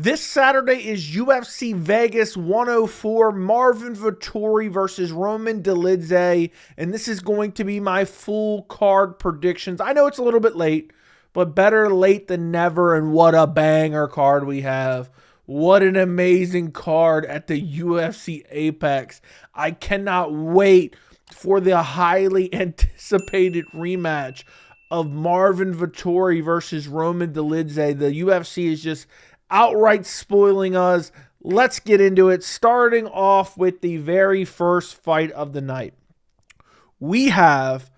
This Saturday is UFC Vegas 104, Marvin Vettori versus Roman Dolidze, and this is going to be my full card predictions. I know it's a little bit late, but better late than never, and what a banger card we have. What an amazing card at the UFC Apex. I cannot wait for the highly anticipated rematch of Marvin Vettori versus Roman Dolidze. The UFC is just outright spoiling us. Let's get into it, starting off with the very first fight of the night. We have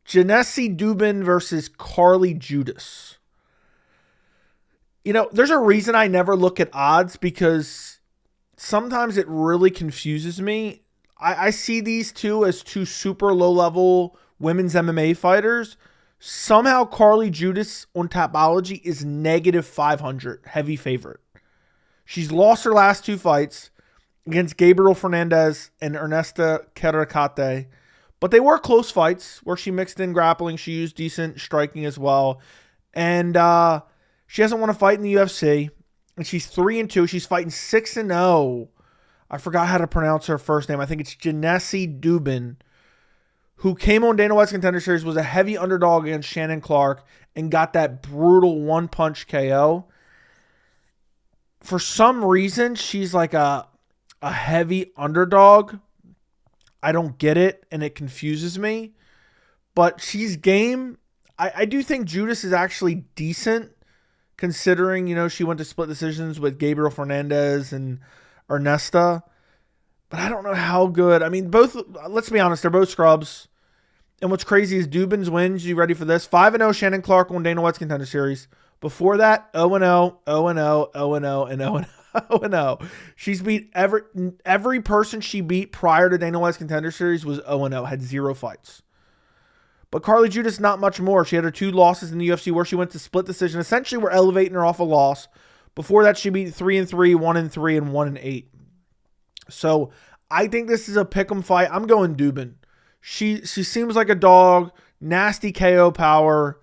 Yuneisy Duben versus Carli Judice. You know, there's a reason I never look at odds because sometimes it really confuses me. I see these two as two super low-level women's MMA fighters. Somehow Carli Judice on Tapology is -500, heavy favorite. She's lost her last two fights against Gabriel Hernandez and Ernesto Caracate, but they were close fights where she mixed in grappling. She used decent striking as well, and she hasn't won a fight in the UFC, and she's 3-2. She's fighting 6-0. I forgot how to pronounce her first name. I think it's Yuneisy Duben, who came on Dana White's Contender Series, was a heavy underdog against Shannon Clark, and got that brutal one-punch KO. For some reason, she's like a heavy underdog. I don't get it, and it confuses me. But she's game. I do think Judice is actually decent, considering, you know, she went to split decisions with Gabriel Hernandez and Ernesto. But I don't know how good. I mean, both, let's be honest, they're both scrubs. And what's crazy is Duben's wins. You ready for this? 5-0 Shannon Clark on Dana White's Contender Series. Before that, 0-0, 0-0, 0-0, and 0-0. 0-0. She's beat every person she beat prior to Dana White's Contender Series was 0-0, had 0 fights. But Carli Judice, not much more. She had her 2 losses in the UFC where she went to split decision. Essentially, we're elevating her off a loss. Before that, she beat 3-3, 1-3, and 1-8. So I think this is a pick'em fight. I'm going Duben. She seems like a dog, nasty KO power.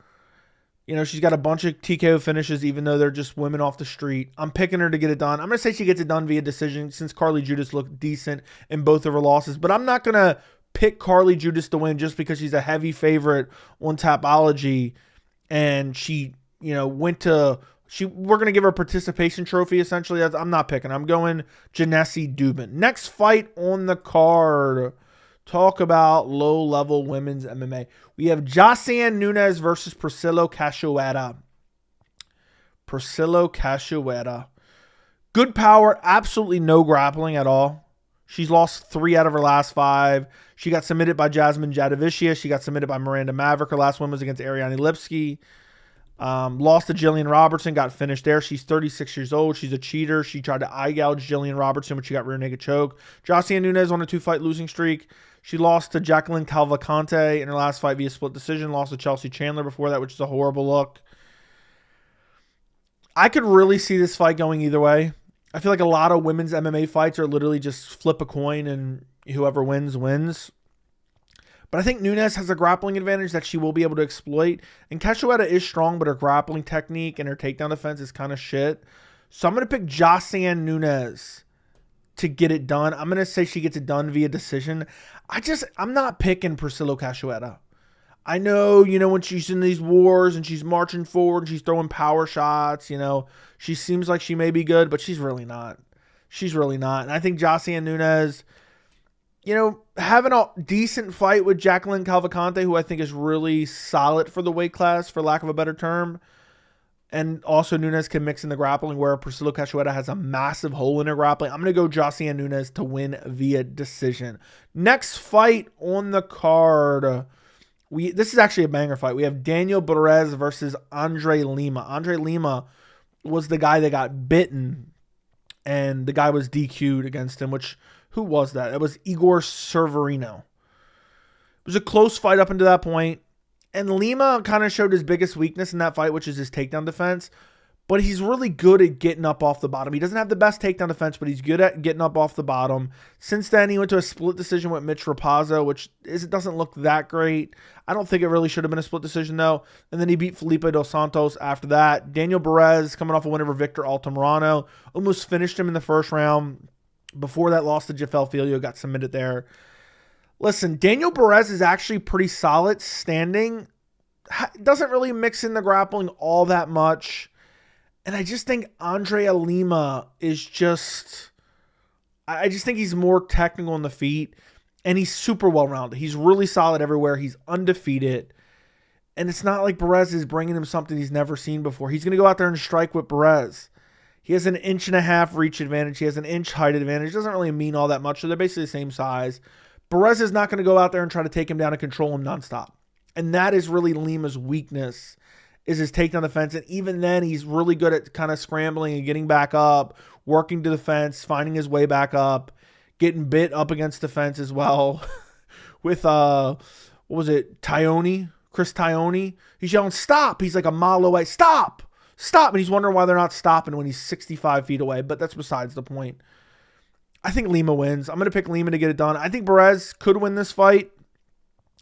You know, she's got a bunch of TKO finishes, even though they're just women off the street. I'm picking her to get it done. I'm going to say she gets it done via decision since Carli Judice looked decent in both of her losses. But I'm not going to pick Carli Judice to win just because she's a heavy favorite on Tapology. And she, you know, we're going to give her a participation trophy, essentially. I'm not picking. I'm going Yuneisy Duben. Next fight on the card. Talk about low-level women's MMA. We have Josiane Nunes versus Priscilla Cachoeira. Good power, absolutely no grappling at all. She's lost 3 out of her last 5. She got submitted by Jasmine Jadavicius. She got submitted by Miranda Maverick. Her last win was against Ariane Lipsky. Lost to Jillian Robertson, got finished there. She's 36 years old. She's a cheater. She tried to eye gouge Jillian Robertson, but she got rear naked choke. Josiane Nunes on a 2-fight losing streak. She lost to Jacqueline Cavalcante in her last fight via split decision. Lost to Chelsea Chandler before that, which is a horrible look. I could really see this fight going either way. I feel like a lot of women's MMA fights are literally just flip a coin and whoever wins, wins. But I think Nunes has a grappling advantage that she will be able to exploit. And Cachoeira is strong, but her grappling technique and her takedown defense is kind of shit. So I'm going to pick Josiane Nunes to get it done. I'm going to say she gets it done via decision. I'm not picking Priscilla Cachoeira. I know, you know, when she's in these wars and she's marching forward and she's throwing power shots, you know, she seems like she may be good, but she's really not. She's really not. And I think Josiane Nunes, you know, having a decent fight with Jacqueline Cavalcante, who I think is really solid for the weight class, for lack of a better term. And also Nunes can mix in the grappling, where Priscilla Cachoeira has a massive hole in her grappling. I'm going to go Josiane Nunes to win via decision. Next fight on the card. This is actually a banger fight. We have Daniel Barez versus André Lima. André Lima was the guy that got bitten, and the guy was DQ'd against him, who was that? It was Igor Severino. It was a close fight up until that point. And Lima kind of showed his biggest weakness in that fight, which is his takedown defense. but he's really good at getting up off the bottom. He doesn't have the best takedown defense, but he's good at getting up off the bottom. Since then, he went to a split decision with Mitch Rapazzo, which doesn't look that great. I don't think it really should have been a split decision, though. And then he beat Felipe Dos Santos after that. Daniel Barez, coming off a win over Victor Altamirano, almost finished him in the first round. Before that, lost to Jafel Filio, got submitted there. Listen, Daniel Barez is actually pretty solid standing. Doesn't really mix in the grappling all that much. And I just think André Lima is just... I just think he's more technical on the feet. And he's super well-rounded. He's really solid everywhere. He's undefeated. And it's not like Barez is bringing him something he's never seen before. He's going to go out there and strike with Barez. He has an 1.5 inch reach advantage. He has an inch height advantage. It doesn't really mean all that much. So they're basically the same size. Barez is not going to go out there and try to take him down and control him nonstop. And that is really Lima's weakness, is his takedown defense. And even then, he's really good at kind of scrambling and getting back up, working to the fence, finding his way back up, getting bit up against the fence as well. With, what was it, Chris Tione? He's yelling, stop. He's like a mile away. Stop. Stop. And he's wondering why they're not stopping when he's 65 feet away. But that's besides the point. I think Lima wins. I'm going to pick Lima to get it done. I think Barez could win this fight.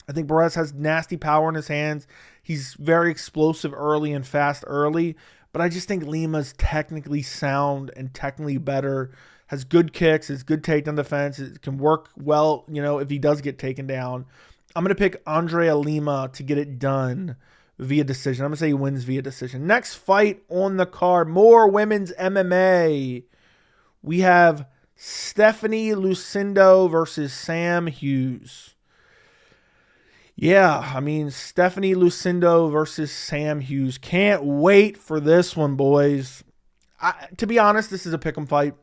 I think Barez has nasty power in his hands. He's very explosive early and fast early. But I just think Lima's technically sound and technically better. Has good kicks, has good takedown defense. It can work well, if he does get taken down. I'm going to pick André Lima to get it done via decision. I'm going to say he wins via decision. Next fight on the card, more women's MMA. We have Stephanie Lucindo versus Sam Hughes. Yeah, Stephanie Lucindo versus Sam Hughes. Can't wait for this one, boys. To be honest, this is a pick'em fight.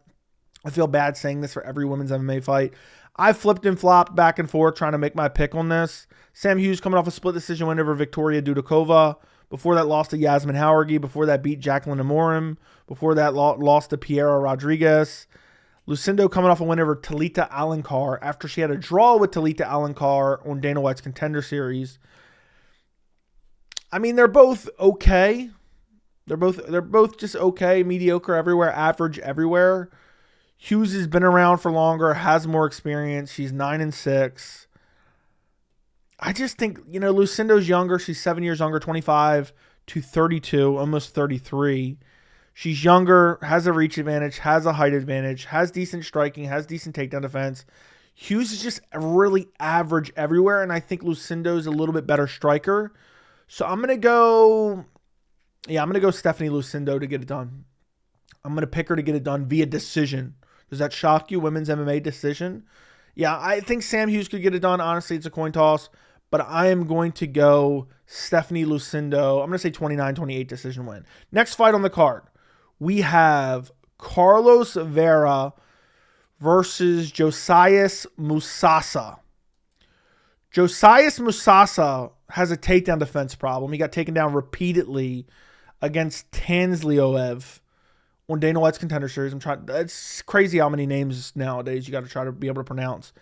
I feel bad saying this for every women's MMA fight. I flipped and flopped back and forth trying to make my pick on this. Sam Hughes coming off a split decision win over Victoria Dudakova. Before that, lost to Yasmin Howergy. Before that, beat Jacqueline Amorim. Before that, lost to Piera Rodriguez. Lucindo coming off a win over Talita Alencar after she had a draw with Talita Alencar on Dana White's Contender Series. They're both okay. They're both just okay, mediocre everywhere, average everywhere. Hughes has been around for longer, has more experience. She's 9-6. I just think, Lucindo's younger. She's 7 years younger, 25 to 32, almost 33. She's younger, has a reach advantage, has a height advantage, has decent striking, has decent takedown defense. Hughes is just really average everywhere, and I think Lucindo's a little bit better striker. So I'm going to go Stephanie Lucindo to get it done. I'm going to pick her to get it done via decision. Does that shock you? Women's MMA decision? Yeah, I think Sam Hughes could get it done. Honestly, it's a coin toss. But I am going to go Stephanie Lucindo. I'm going to say 29-28 decision win. Next fight on the card. We have Carlos Vera versus Josias Musasa. Josias Musasa has a takedown defense problem. He got taken down repeatedly against Tanzlioev on Dana White's Contender Series. It's crazy how many names nowadays you got to try to be able to pronounce.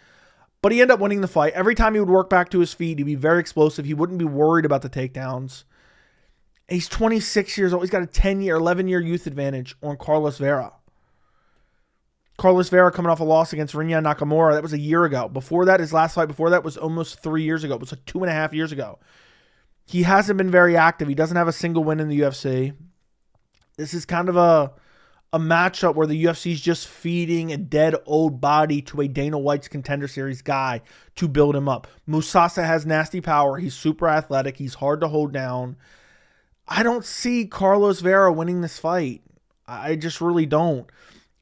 But he ended up winning the fight. Every time he would work back to his feet, he'd be very explosive. He wouldn't be worried about the takedowns. He's 26 years old. He's got a 11-year youth advantage on Carlos Vera. Carlos Vera coming off a loss against Rinya Nakamura. That was a year ago. Before that, his last fight before that was almost 3 years ago. It was like 2.5 years ago. He hasn't been very active. He doesn't have a single win in the UFC. This is kind of a matchup where the UFC is just feeding a dead old body to a Dana White's Contender Series guy to build him up. Musasa has nasty power. He's super athletic. He's hard to hold down. I don't see Carlos Vera winning this fight. I just really don't.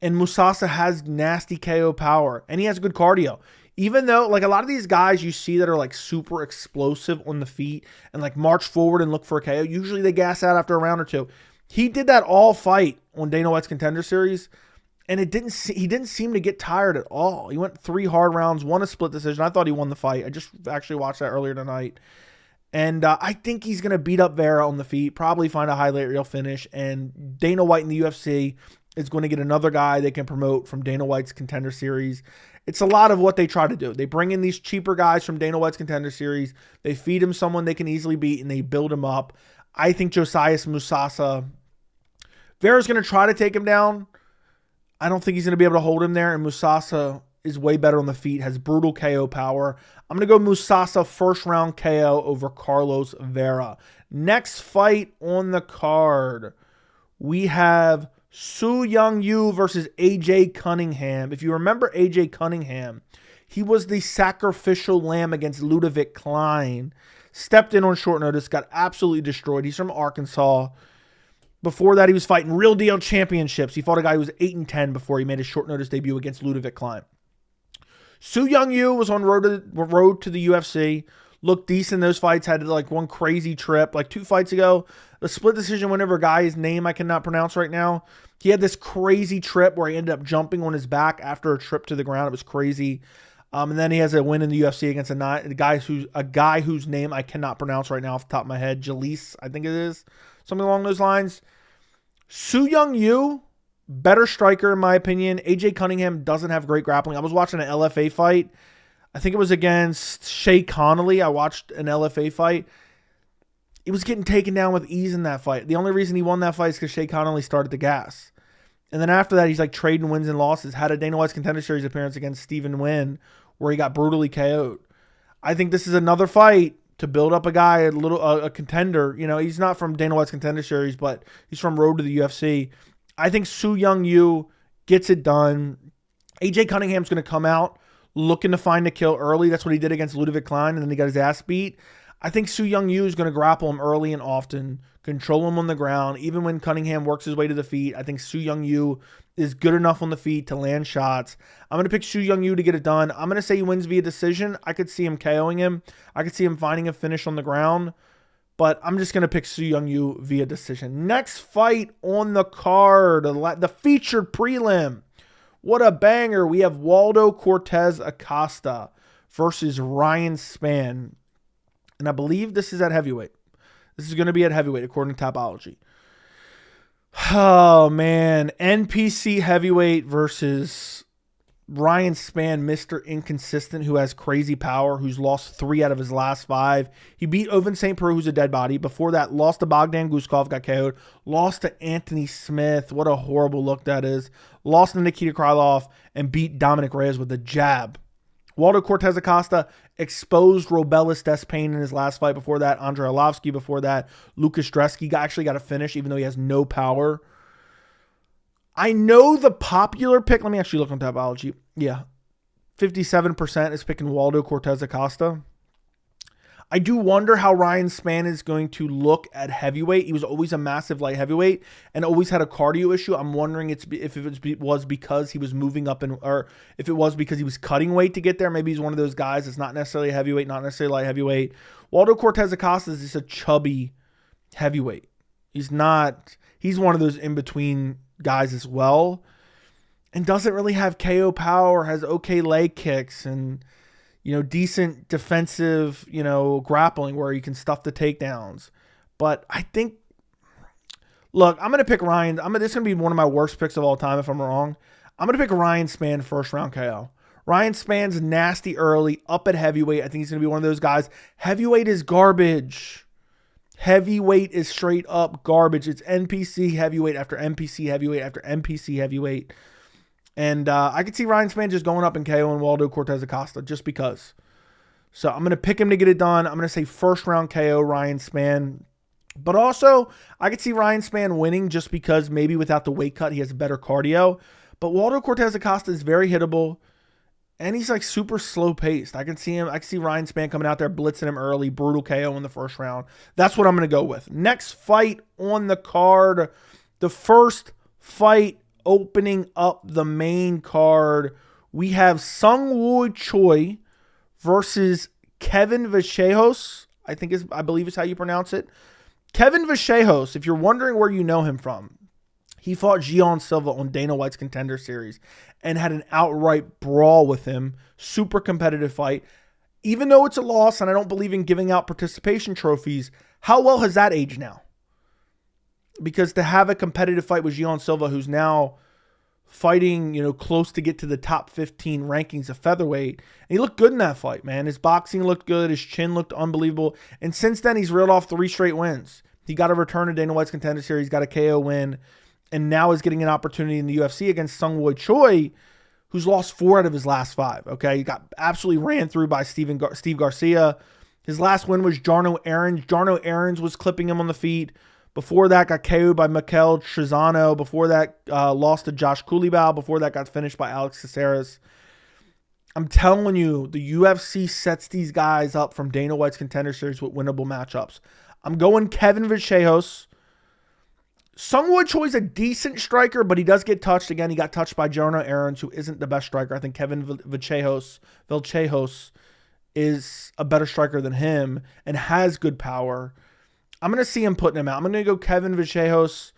And Musasa has nasty KO power. And he has good cardio. Even though, like, a lot of these guys you see that are, like, super explosive on the feet and, like, march forward and look for a KO, usually they gas out after a round or two. He did that all fight on Dana White's Contender Series, and he didn't seem to get tired at all. He went 3 hard rounds, won a split decision. I thought he won the fight. I just actually watched that earlier tonight. And I think he's going to beat up Vera on the feet, probably find a highlight reel finish, and Dana White in the UFC is going to get another guy they can promote from Dana White's Contender Series. It's a lot of what they try to do. They bring in these cheaper guys from Dana White's Contender Series. They feed him someone they can easily beat, and they build him up. I think Josias Musasa Vera's going to try to take him down. I don't think he's going to be able to hold him there. And Musasa is way better on the feet, has brutal KO power. I'm going to go Musasa first round KO over Carlos Vera. Next fight on the card, we have Seung Yu versus AJ Cunningham. If you remember AJ Cunningham, he was the sacrificial lamb against Ludovic Klein. Stepped in on short notice, got absolutely destroyed. He's from Arkansas. Before that, he was fighting real deal championships. He fought a guy who was 8-10 before he made his short notice debut against Ludovic Klein. Seung Yu was on road to the UFC. Looked decent in those fights. Had like one crazy trip. Like 2 fights ago, the split decision win over a guy's name I cannot pronounce right now. He had this crazy trip where he ended up jumping on his back after a trip to the ground. It was crazy. And then he has a win in the UFC against a guy whose name I cannot pronounce right now off the top of my head. Judice, I think it is. Something along those lines. Seung Yu, better striker in my opinion. AJ Cunningham doesn't have great grappling. I was watching an LFA fight. I think it was against Shea Connolly. I watched an LFA fight. He was getting taken down with ease in that fight. The only reason he won that fight is because Shea Connolly started the gas. And then after that, he's like trading wins and losses. Had a Dana White's Contender Series appearance against Stephen Wynn where he got brutally KO'd. I think this is another fight to build up a guy, a contender. You know, he's not from Dana White's Contender Series, but he's from road to the UFC. I think Seung Yu gets it done. AJ Cunningham's going to come out looking to find a kill early. That's what he did against Ludovic Klein, and then he got his ass beat. I think Seung Yu is going to grapple him early and often, control him on the ground. Even when Cunningham works his way to the feet, I think Seung Yu is good enough on the feet to land shots. I'm going to pick Seung Yu to get it done. I'm going to say he wins via decision. I could see him KOing him. I could see him finding a finish on the ground. But I'm just going to pick Seung Yu via decision. Next fight on the card, the featured prelim. What a banger. We have Waldo Cortes-Acosta versus Ryan Spann. And I believe this is at heavyweight. This is going to be at heavyweight according to Tapology. Oh, man. NPC heavyweight versus Ryan Spann, Mr. Inconsistent, who has crazy power, who's lost 3 out of his last 5. He beat Ovince St. Preux, who's a dead body. Before that, lost to Bogdan Guskov, got KO'd. Lost to Anthony Smith. What a horrible look that is. Lost to Nikita Krylov and beat Dominic Reyes with a jab. Waldo Cortes-Acosta exposed Robelis Despain in his last fight. Before that, Andrei Arlovsky. Before that, Lucas Dresky actually got a finish, even though he has no power. I know the popular pick. Let me actually look on Tapology. Yeah. 57% is picking Waldo Cortes-Acosta. I do wonder how Ryan Spann is going to look at heavyweight. He was always a massive light heavyweight and always had a cardio issue. I'm wondering if it was because he was moving up or if it was because he was cutting weight to get there. Maybe he's one of those guys that's not necessarily a heavyweight, not necessarily light heavyweight. Waldo Cortes-Acosta is just a chubby heavyweight. He's one of those in-between guys as well, and doesn't really have KO power, has okay leg kicks and, decent defensive, grappling where you can stuff the takedowns. But I think, look, I'm going to pick Ryan. This is going to be one of my worst picks of all time if I'm wrong. I'm going to pick Ryan Spann first round KO. Ryan Spann's nasty early, up at heavyweight. I think he's going to be one of those guys. Heavyweight is garbage. Heavyweight is straight up garbage. It's NPC heavyweight after NPC heavyweight after NPC heavyweight. And I could see Ryan Spann just going up and KOing Waldo Cortes-Acosta just because. So I'm going to pick him to get it done. I'm going to say first round KO Ryan Spann. But also, I could see Ryan Spann winning just because maybe without the weight cut, he has better cardio. But Waldo Cortes-Acosta is very hittable. And he's like super slow paced. I can see Ryan Spann coming out there, blitzing him early, brutal KO in the first round. That's what I'm going to go with. Next fight on the card, the first fight opening up the main card, we have Seung Choi versus Kevin Vallejos. I believe is how you pronounce it. Kevin Vallejos, if you're wondering where you know him from, he fought Gian Silva on Dana White's Contender Series and had an outright brawl with him. Super competitive fight. Even though it's a loss and I don't believe in giving out participation trophies, how well has that aged now? Because to have a competitive fight with Gian Silva, who's now fighting, close to get to the top 15 rankings of featherweight, and he looked good in that fight, man. His boxing looked good. His chin looked unbelievable. And since then, he's reeled off 3 straight wins. He got a return to Dana White's Contender Series, got a KO win. and now is getting an opportunity in the UFC against Seung Choi, who's lost 4 out of his last 5. Okay, he got absolutely ran through by Steve Garcia. His last win was Jarno Aarons. Jarno Aarons was clipping him on the feet. Before that, got KO'd by Mikel Trizano. Before that, lost to Josh Holobaugh. Before that, got finished by Alex Caceres. I'm telling you, the UFC sets these guys up from Dana White's Contender Series with winnable matchups. I'm going Kevin Vallejos. Seung Choi's a decent striker, but he does get touched. Again, he got touched by Jarno Aarons, who isn't the best striker. I think Kevin Vallejos is a better striker than him and has good power. I'm going to see him putting him out. I'm going to go Kevin Vallejos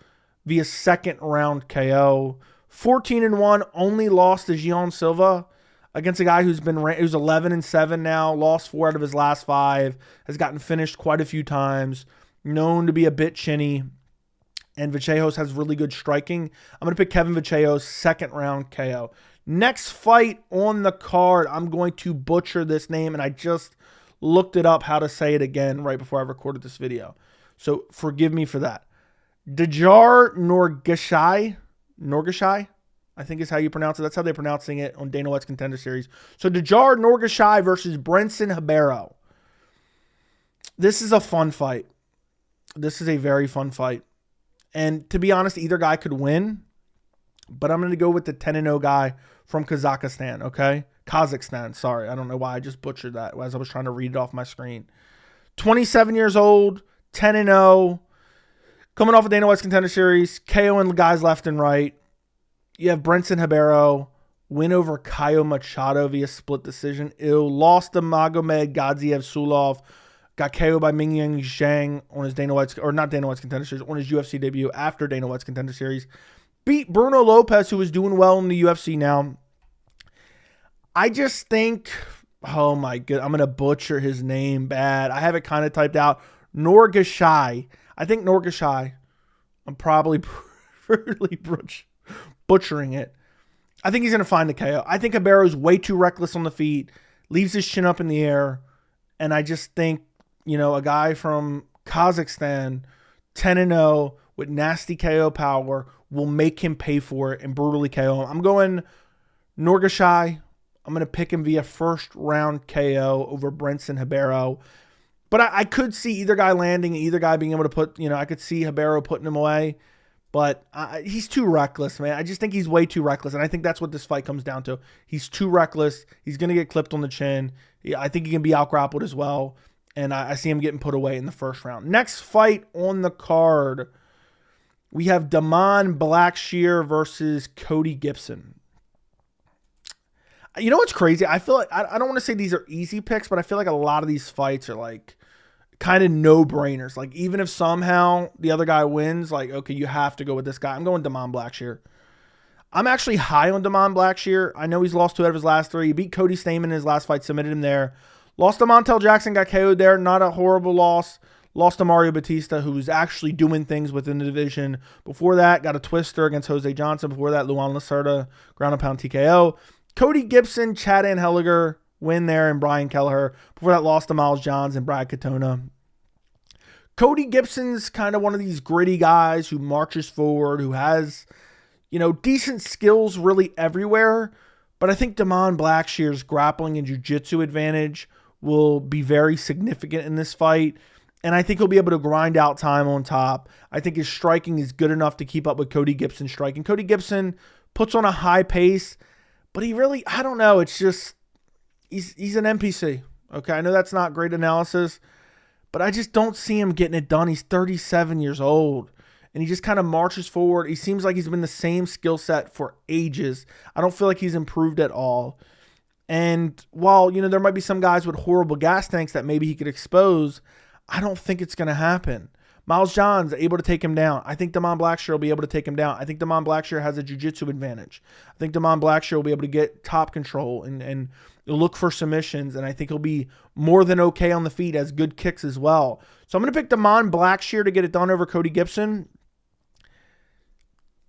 via second round KO. 14-1, only lost to Gian Silva against a guy who's 11-7 now, lost 4 out of his last 5, has gotten finished quite a few times, known to be a bit chinny, and Vallejos has really good striking. I'm going to pick Kevin Vallejos, second round KO. Next fight on the card, I'm going to butcher this name, and I just looked it up how to say it again right before I recorded this video. So forgive me for that. Dajar Nurgozhay, I think is how you pronounce it. That's how they're pronouncing it on Dana White's Contender Series. So Dajar Nurgozhay versus Brenson Ribeiro. This is a fun fight. This is a very fun fight. And to be honest, either guy could win. But I'm going to go with the 10-0 guy from Kazakhstan, okay? Kazakhstan, sorry. I don't know why I just butchered that as I was trying to read it off my screen. 27 years old, 10-0. Coming off of Dana White's Contender Series, KOing guys left and right. You have Brenson Ribeiro, win over Caio Machado via split decision. Lost to Magomed Gadziev Sulov. Got KO'd by Mingyang Zhang on his Dana White's, or not Dana White's Contender Series, on his UFC debut after Dana White's Contender Series. Beat Bruno Lopez, who is doing well in the UFC now. I just think, oh my god, I'm going to butcher his name bad. I have it kind of typed out. Nurgozhay. I think Nurgozhay. I'm probably really butchering it. I think he's going to find the KO. I think Ribeiro's way too reckless on the feet, leaves his chin up in the air, and I just think, a guy from Kazakhstan, 10-0, with nasty KO power, will make him pay for it and brutally KO him. I'm going Nurgozhay. I'm going to pick him via first round KO over Brenson Ribeiro. But I could see either guy landing, either guy being able to put, I could see Ribeiro putting him away. But he's too reckless, man. I just think he's way too reckless. And I think that's what this fight comes down to. He's too reckless. He's going to get clipped on the chin. I think he can be out-grappled as well. And I see him getting put away in the first round. Next fight on the card, we have Damon Blackshear versus Cody Gibson. You know what's crazy? I feel like, I don't want to say these are easy picks, but I feel like a lot of these fights are like kind of no-brainers. Like even if somehow the other guy wins, like, okay, you have to go with this guy. I'm going Damon Blackshear. I'm actually high on Damon Blackshear. I know he's lost 2 out of his last 3. He beat Cody Stamann in his last fight, submitted him there. Lost to Montel Jackson, got KO'd there. Not a horrible loss. Lost to Mario Batista, who's actually doing things within the division. Before that, got a twister against Jose Johnson. Before that, Luan Lacerda, ground and pound TKO. Cody Gibson, Chad Anheliger, win there, and Brian Kelleher. Before that, lost to Miles Johns and Brad Katona. Cody Gibson's kind of one of these gritty guys who marches forward, who has, decent skills really everywhere. But I think Damon Blackshear's grappling and jiu-jitsu advantage will be very significant in this fight. And I think he'll be able to grind out time on top. I think his striking is good enough to keep up with Cody Gibson's striking. Cody Gibson puts on a high pace, but he really, I don't know. It's just, he's an NPC. Okay, I know that's not great analysis, but I just don't see him getting it done. He's 37 years old, and he just kind of marches forward. He seems like he's been the same skill set for ages. I don't feel like he's improved at all. And while, there might be some guys with horrible gas tanks that maybe he could expose, I don't think it's going to happen. Miles Johns able to take him down. I think Damon Blackshear will be able to take him down. I think Damon Blackshear has a jiu-jitsu advantage. I think Damon Blackshear will be able to get top control and look for submissions, and I think he'll be more than okay on the feet, has good kicks as well. So I'm going to pick Damon Blackshear to get it done over Cody Gibson.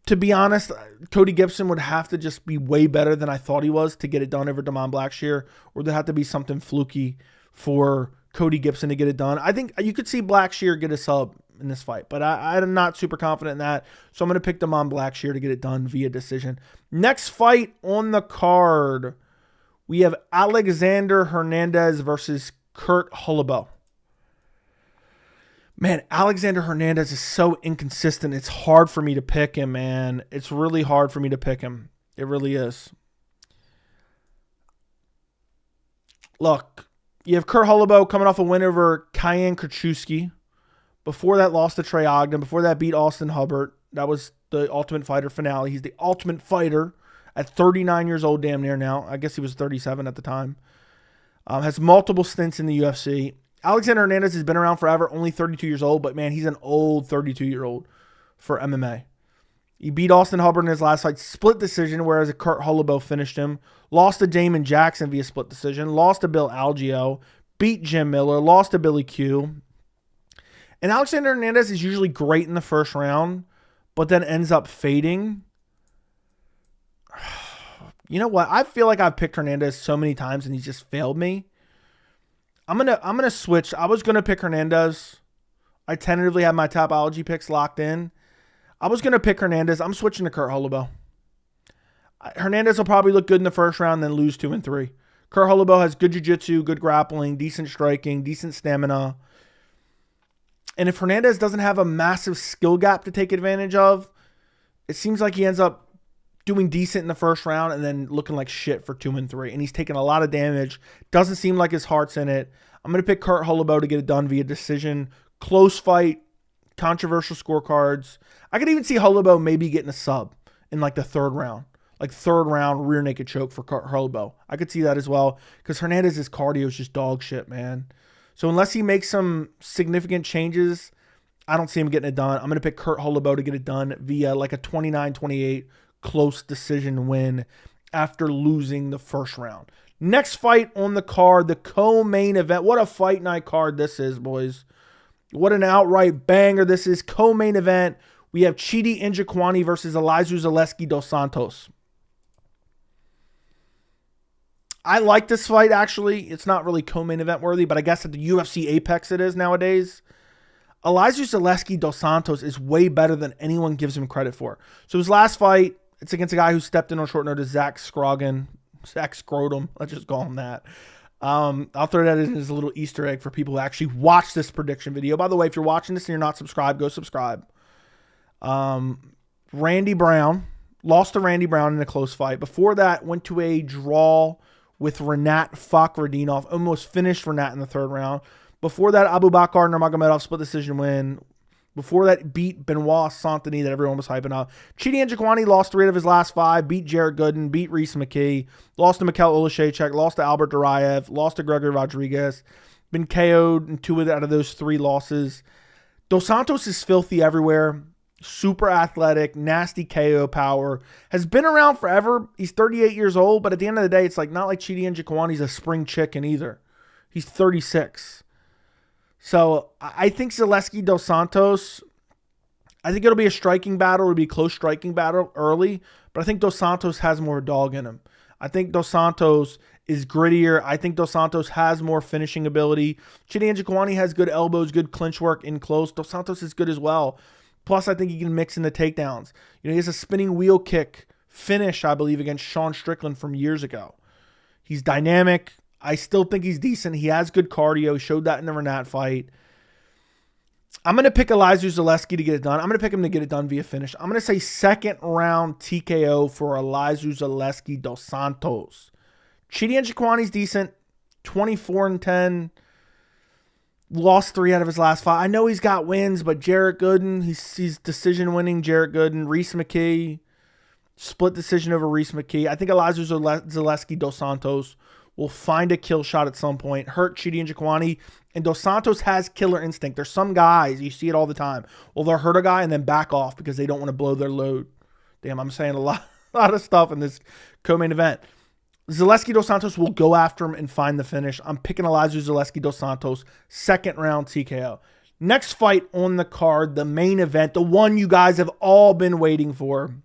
To be honest, Cody Gibson would have to just be way better than I thought he was to get it done over Damon Blackshear, or there'd have to be something fluky for Cody Gibson to get it done. I think you could see Blackshear get a sub, in this fight. But I'm not super confident in that. So I'm going to pick them on Blackshear to get it done via decision. Next fight on the card, we have Alexander Hernandez versus Kurt Holobaugh. Man, Alexander Hernandez is so inconsistent. It's hard for me to pick him, man. It's really hard for me to pick him. It really is. Look, you have Kurt Holobaugh coming off a win over Kyan Kuczewski. Before that, lost to Trey Ogden. Before that, beat Austin Hubbard. That was the Ultimate Fighter finale. He's the Ultimate Fighter at 39 years old, damn near now. I guess he was 37 at the time. Has multiple stints in the UFC. Alexander Hernandez has been around forever, only 32 years old, but man, he's an old 32-year-old for MMA. He beat Austin Hubbard in his last fight, split decision, whereas Kurt Holobaugh finished him. Lost to Damon Jackson via split decision. Lost to Bill Algeo. Beat Jim Miller. Lost to Billy Q. And Alexander Hernandez is usually great in the first round, but then ends up fading. You know what? I feel like I've picked Hernandez so many times and he's just failed me. I'm gonna switch. I was gonna pick Hernandez. I tentatively have my Tapology picks locked in. I was gonna pick Hernandez. I'm switching to Kurt Holobaugh. Hernandez will probably look good in the first round, then lose 2 and 3. Kurt Holobaugh has good jiu-jitsu, good grappling, decent striking, decent stamina. And if Hernandez doesn't have a massive skill gap to take advantage of, it seems like he ends up doing decent in the first round and then looking like shit for 2 and 3. And he's taking a lot of damage. Doesn't seem like his heart's in it. I'm going to pick Kurt Holobaugh to get it done via decision. Close fight, controversial scorecards. I could even see Holobaugh maybe getting a sub in like the third round. Like third round rear naked choke for Kurt Holobaugh. I could see that as well because Hernandez's cardio is just dog shit, man. So unless he makes some significant changes, I don't see him getting it done. I'm going to pick Kurt Holobaugh to get it done via like a 29-28 close decision win after losing the first round. Next fight on the card, the co-main event. What a fight night card this is, boys. What an outright banger this is. Co-main event. We have Chidi Njokuani versus Elizeu Zaleski dos Santos. I like this fight, actually. It's not really co-main event worthy, but I guess at the UFC Apex it is nowadays. Elizeu Zaleski dos Santos is way better than anyone gives him credit for. So his last fight, it's against a guy who stepped in on short notice, Zach Scrotum. Let's just call him that. I'll throw that in as a little Easter egg for people who actually watch this prediction video. By the way, if you're watching this and you're not subscribed, go subscribe. Randy Brown. Lost to Randy Brown in a close fight. Before that, went to a draw with Renat Fakhretdinov. Almost finished Renat in the third round. Before that, Abubakar Nurmagomedov split decision win. Before that, beat Benoit Saint-Denis that everyone was hyping up. Chidi Njokuani lost 3 of his last 5. Beat Jarrett Gooden. Beat Reese McKee. Lost to Mikhail Olashechek. Lost to Albert Duraev. Lost to Gregory Rodriguez. Been KO'd in 2 out of those 3 losses. Dos Santos is filthy everywhere. Super athletic, nasty KO power. Has been around forever. He's 38 years old, but at the end of the day, it's like not like Chidi Njokuani's a spring chicken either. He's 36. So I think Zaleski dos Santos, I think it'll be a striking battle. It'll be a close striking battle early, but I think dos Santos has more dog in him. I think dos Santos is grittier. I think dos Santos has more finishing ability. Chidi Njokuani has good elbows, good clinch work in close. Dos Santos is good as well. Plus, I think he can mix in the takedowns. You know, he has a spinning wheel kick finish, I believe, against Sean Strickland from years ago. He's dynamic. I still think he's decent. He has good cardio. He showed that in the Renat fight. I'm going to pick Elizeu Zaleski to get it done. I'm going to pick him to get it done via finish. I'm going to say second round TKO for Elizeu Zaleski dos Santos. Chidi Njokuani's decent. 24-10. Lost 3 out of his last 5. I know he's got wins, but Jarrett Gooden, he's decision winning. Jarrett Gooden, Reese McKee, split decision over Reese McKee. I think Elizeu Zaleski dos Santos will find a kill shot at some point, hurt Chidi Njokuani, and dos Santos has killer instinct. There's some guys, you see it all the time. Well, they'll hurt a guy and then back off because they don't want to blow their load. Damn, I'm saying a lot of stuff in this co-main event. Zaleski dos Santos will go after him and find the finish. I'm picking Elizeu Zaleski dos Santos, second round TKO. Next fight on the card, the main event, the one you guys have all been waiting for.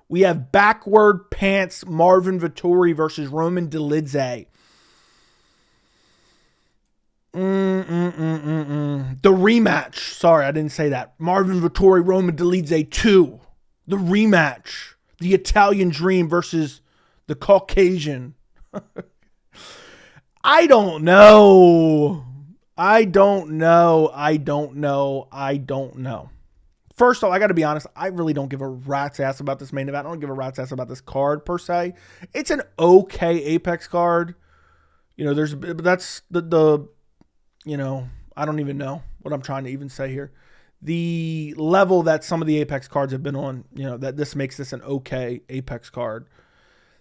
We have backward pants Marvin Vettori versus Roman Dolidze. The rematch. Sorry, I didn't say that. Marvin Vettori, Roman Dolidze 2. The rematch. The Italian Dream versus the Caucasian. I don't know. First off, I got to be honest. I really don't give a rat's ass about this main event. I don't give a rat's ass about this card per se. It's an okay Apex card. You know, that's the you know, I don't even know what I'm trying to even say here. The level that some of the Apex cards have been on, you know, that this makes this an okay Apex card.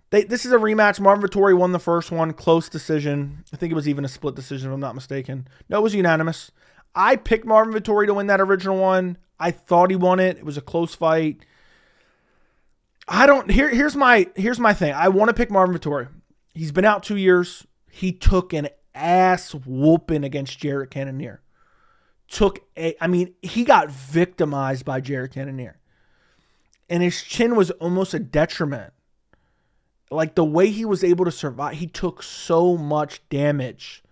This is a rematch. Marvin Vettori won the first one. Close decision. I think it was even a split decision if I'm not mistaken. No, it was unanimous. I picked Marvin Vettori to win that original one. I thought he won it. It was a close fight. Here's my thing. I want to pick Marvin Vettori. He's been out 2 years. He took an ass whooping against Jared Cannonier. He got victimized by Jared Cannonier. And his chin was almost a detriment. Like the way he was able to survive, he took so much damage.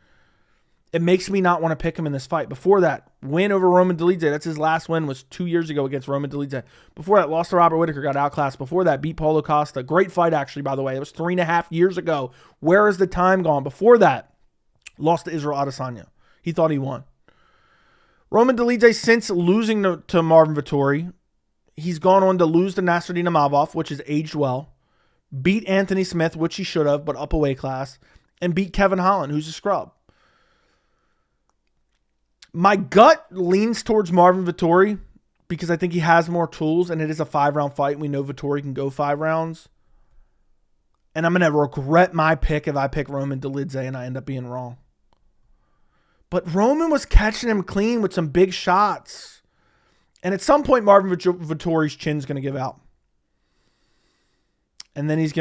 It makes me not want to pick him in this fight. Before that, win over Roman Dolidze. That's his last win, was 2 years ago against Roman Dolidze. Before that, lost to Robert Whittaker, got outclassed. Before that, beat Paulo Costa. Great fight, actually, by the way. It was 3.5 years ago. Where is the time gone? Before that, lost to Israel Adesanya. He thought he won. Roman Dolidze, since losing to Marvin Vettori, he's gone on to lose to Nasruddin Imavov, which has aged well. Beat Anthony Smith, which he should have, but up a weight class. And beat Kevin Holland, who's a scrub. My gut leans towards Marvin Vettori because I think he has more tools, and it is a 5-round fight. We know Vettori can go 5 rounds. And I'm going to regret my pick if I pick Roman Dolidze and I end up being wrong. But Roman was catching him clean with some big shots. And at some point, Marvin Vettori's chin's going to give out. And then his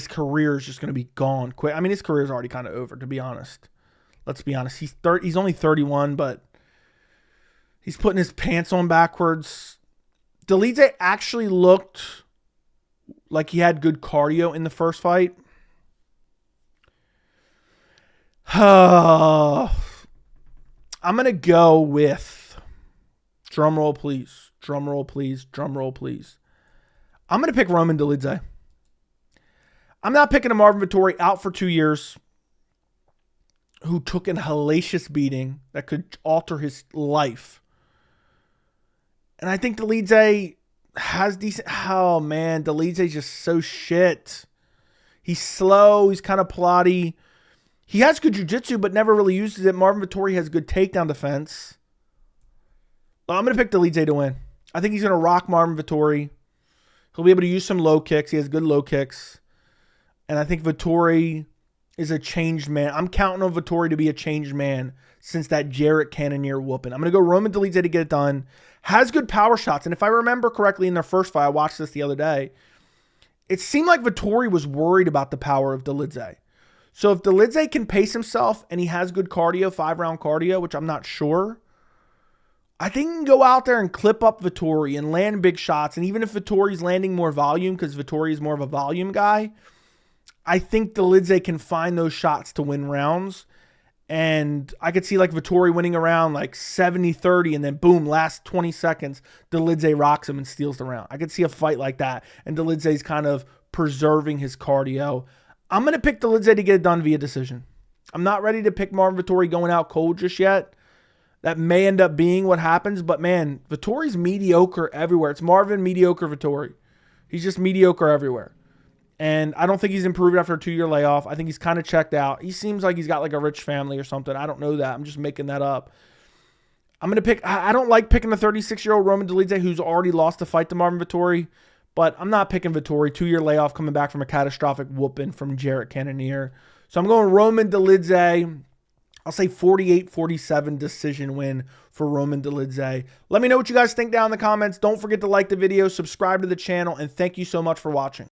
career is just going to be gone quick. I mean, his career is already kind of over, to be honest. Let's be honest. He's only 31, but he's putting his pants on backwards. Dolidze actually looked like he had good cardio in the first fight. I'm going to go with, drum roll please, drum roll please, drum roll please. I'm going to pick Roman Dolidze. I'm not picking a Marvin Vettori out for 2 years who took an hellacious beating that could alter his life. And I think Dolidze has decent... Oh, man. Dolidze's just so shit. He's slow. He's kind of plotty. He has good jiu-jitsu, but never really uses it. Marvin Vettori has good takedown defense. But I'm going to pick Dolidze to win. I think he's going to rock Marvin Vettori. He'll be able to use some low kicks. He has good low kicks. And I think Vettori is a changed man. I'm counting on Vettori to be a changed man since that Jared Cannonier whooping. I'm going to go Roman Dolidze to get it done. Has good power shots. And if I remember correctly in their first fight, I watched this the other day, it seemed like Vettori was worried about the power of Dolidze. So if Dolidze can pace himself and he has good cardio, 5-round cardio, which I'm not sure, I think he can go out there and clip up Vettori and land big shots. And even if Vittori's landing more volume, because Vettori is more of a volume guy, I think Dolidze can find those shots to win rounds. And I could see like Vettori winning around like 70-30 and then boom, last 20 seconds, Dolidze rocks him and steals the round. I could see a fight like that. And Dolidze's kind of preserving his cardio. I'm going to pick Dolidze to get it done via decision. I'm not ready to pick Marvin Vettori going out cold just yet. That may end up being what happens. But man, Vettori's mediocre everywhere. It's Marvin mediocre Vettori. He's just mediocre everywhere. And I don't think he's improved after a 2-year layoff. I think he's kind of checked out. He seems like he's got like a rich family or something. I don't know that. I'm just making that up. I'm going to pick... I don't like picking the 36-year-old Roman Dolidze who's already lost a fight to Marvin Vettori. But I'm not picking Vettori. 2-year layoff coming back from a catastrophic whooping from Jared Cannonier. So I'm going Roman Dolidze. I'll say 48-47 decision win for Roman Dolidze. Let me know what you guys think down in the comments. Don't forget to like the video, subscribe to the channel, and thank you so much for watching.